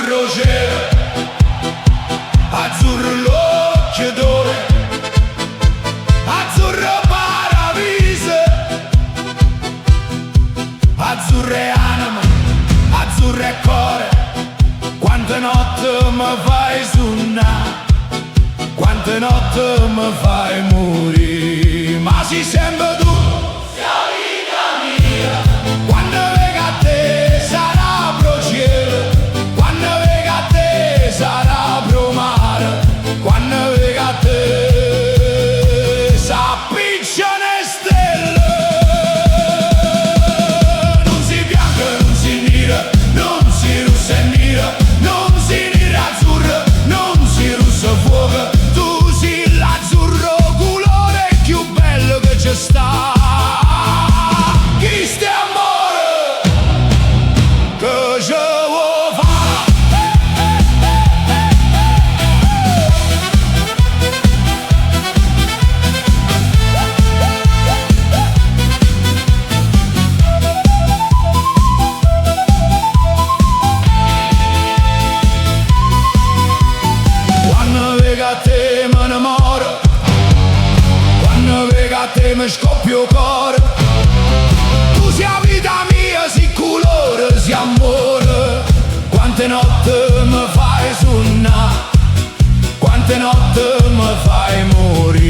azzurro cielo, azzurro l'occhio d'ore, azzurro paradiso, azzurro è anima, azzurro è cuore. Quante notti mi fai suonare, quante notti mi fai morire, ma sei sempre tu, sia vita mia. Quando vengo a te sarà pro cielo, quando vengo a te sarà pro mare, quando vengo a te s'appicciano le stelle. Non si bianca, non si nera, non si rossa e nera, non si nera azzurra, non si rossa fuoco. Tu sei l'azzurro colore più bello che c'è sta. Chi sta amore che ci vuoi fare? Quando vengo a te mi innamoro, quando vengo a te mi scoppio il cuore. Tu sei la vita mia, sei colore, sei amore. Quante notti mi fai suonare, quante notti mi fai morire.